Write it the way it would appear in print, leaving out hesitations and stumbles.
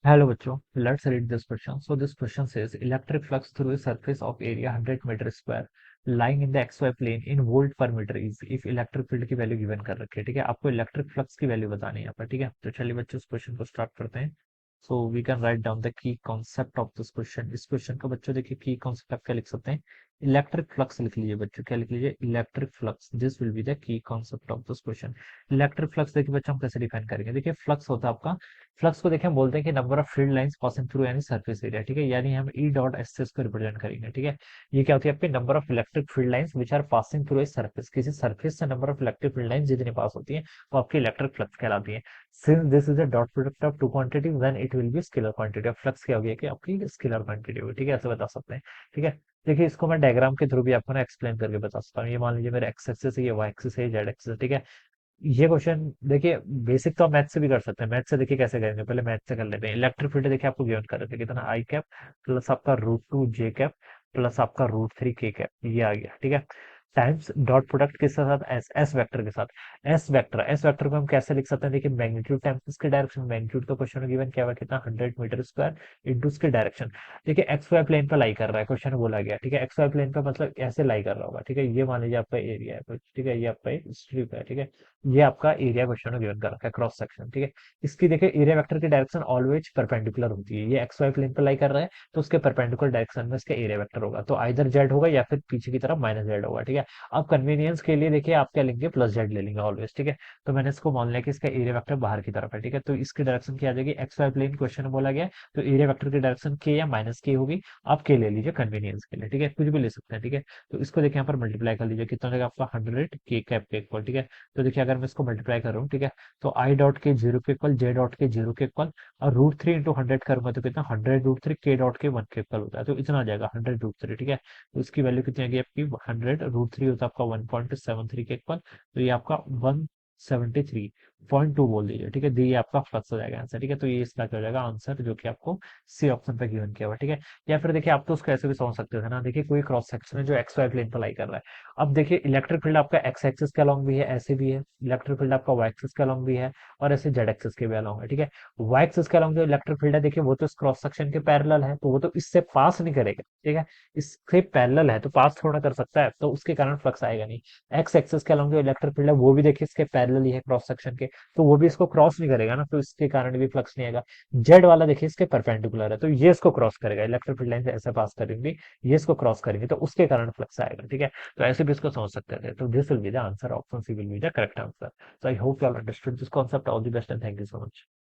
Hello बच्चों, let's read this question. So this question says electric flux through a surface of area 100 meter square lying in the xy plane in volt per meter is if electric field की value given कर रखी है। ठीक है, आपको electric flux की value बतानी है यहाँ पर। ठीक है, तो चलिए बच्चों इस क्वेश्चन को स्टार्ट करते हैं। So we can write down the key concept of this question. इस क्वेश्चन का बच्चों देखिए की कॉन्सेप्ट आप क्या लिख सकते हैं, इलेक्ट्रिक फ्लक्स लिख लीजिए बच्चों। क्या लिख लीजिए, electric flux. This will be the key concept of this question. Electric flux देखिए बच्चों हम कैसे डिफाइन करेंगे। देखिए फ्लक्स होता है आपका, फ्लक्स को देखें हम बोलते हैं कि number of field lines passing through यानी सरफेस एरिया। ठीक है, यानी हम ई डॉट एस से इसको रिप्रेजेंट करेंगे। ठीक है, ये क्या होती है आपकी number of electric field lines which are passing through a surface. किसी सरफेस से number of electric field lines जितनी पास होती है वो आपकी इलेक्ट्रिक फ्लक्स कहलाती है। Since this is a dot product of two quantity then it will be scalar quantity. Of flux क्या होगी कि आपकी स्केलर क्वांटिटी होगी। ठीक है, ऐसे बता सकते हैं। ठीक है, देखिए इसको मैं डायग्राम के थ्रू भी आपको ना एक्सप्लेन करके बता सकता हूँ। ये मान लीजिए मेरे एक्स एक्सिस है, ये वाई एक्सिस है, जेड एक्सिस है। ठीक है, ये क्वेश्चन देखिए बेसिक तो आप मैथ से भी कर सकते हैं। मैथ से देखिए कैसे करेंगे, पहले मैथ से कर लेते हैं। इलेक्ट्रिक फील्ड देखिए आपको गिवन कर रहे थे कितना, आई कैप प्लस आपका रूट 2 जे कैप प्लस आपका रूट 3 के कैप, ये आ गया। ठीक है, टाइम्स डॉट प्रोडक्ट किसके साथ, एस एस वेक्टर के साथ। एस वेक्टर को हम कैसे लिख सकते हैं, देखिए मैग्नीट्यूड टाइम्स इसके डायरेक्शन। मैग्नीट्यूड तो क्वेश्चन में गिवन क्या हुआ, कितना 100 मीटर स्क्वायर इंटू इसके डायरेक्शन। देखिए एक्स वाई प्लेन पर लाई कर रहा है, क्वेश्चन में बोला गया। ठीक है, एक्स वाई प्लेन पर मतलब ऐसे लाई कर रहा होगा। ठीक है, ये मान लीजिए आपका एरिया है तो ठीक है, ये आपका स्ट्रिप है। ठीक है, ये आपका एरिया क्वेश्चन में गिवन कर रखा है, क्रॉस सेक्शन। ठीक है, इसकी देखिए एरिया वेक्टर की डायरेक्शन ऑलवेज परपेंडिकुलर होती है। ये एक्स वाई प्लेन पर लाई कर रहा है तो उसके परपेंडिकुलर डायरेक्शन में इसका एरिया वेक्टर होगा, तो आइदर जेड होगा या फिर पीछे की तरफ माइनस जेड होगा। ठीक है, अब कन्वीनियंस के लिए देखिए आप क्या लेंगे, प्लस जेड ले लेंगे ऑलवेज। ठीक है, तो मैंने इसको मान लिया कि इसका एरिया वेक्टर बाहर की तरफ है। ठीक है, तो इसकी डायरेक्शन क्या आ जाएगी, एक्स वाई प्लेन क्वेश्चन में बोला गया तो एरिया वेक्टर की डायरेक्शन के या माइनस के होगी। आप के ले लीजिए कन्वीनियंस के लिए। ठीक है, कुछ भी ले सकते हैं। ठीक है, तो इसको देखिए यहाँ पर मल्टीप्लाई कर लीजिए, कितना देगा आपका 100 के कैप के इक्वल। ठीक है, तो देखिए अगर मैं इसको मल्टीप्लाई कर रहा हूँ, ठीक है, तो आई डॉट के 0 के इक्वल, जे डॉट के 0 के इक्वल, और रूट 3 इंटू 100 करूंगा तो कितना 100 रूट 3 के डॉट के 1 के इक्वल होता है, तो इतना आ जाएगा 100 रूट 3। ठीक है, तो इसकी वैल्यू कितनी आ गई आपकी, 100 रूट 3 होता है आपका 1.73 के इक्वल, तो ये आपका 173.2 बोल दीजिए। ठीक है, दी ये आपका फ्लक्स हो जाएगा आंसर। ठीक है, तो ये इसका क्या हो जाएगा आंसर, जो कि आपको सी ऑप्शन पे गिवन किया हुआ। ठीक है, या फिर देखिए आप तो उसको ऐसे भी समझ सकते थे ना। देखिए कोई क्रॉस सेक्शन है जो एक्स वाई प्लेन पर लाई कर रहा है। अब देखिए इलेक्ट्रिक फील्ड आपका एक्स एक्सिस के अलोंग भी है, ऐसे भी है। इलेक्ट्रिक फील्ड आपका वाई एक्सिस के अलोंग भी है और ऐसे जेड एक्सिस के भी अलोंग है। ठीक है, वाई एक्सिस के अलोंग जो इलेक्ट्रिक फील्ड है देखिए वो तो इस क्रॉस सेक्शन के पैरेलल है, तो वो तो इससे पास नहीं करेगा। ठीक है, इससे पैरेलल है तो पास थोड़ा कर सकता है, तो उसके कारण फ्लक्स आएगा नहीं। एक्स एक्सिस के अलोंग जो इलेक्ट्रिक फील्ड है वो भी देखिए इसके पैरेलल ही है क्रॉस सेक्शन के, तो वो भी इसको क्रॉस नहीं करेगा ना, तो इसके कारण भी फ्लक्स नहीं आएगा। जेड वाला देखिए इसके परपेंडिकुलर है तो ये इसको क्रॉस करेगा, इलेक्ट्रिक फील्ड लाइन से ऐसे पास करेंगे, ये इसको क्रॉस करेंगे तो उसके कारण फ्लक्स आएगा। ठीक है, तो ऐसे भी इसको समझ सकते थे। तो this will be the answer, option C will be the correct answer. So I hope you all understood this concept. All the best and thank you so much.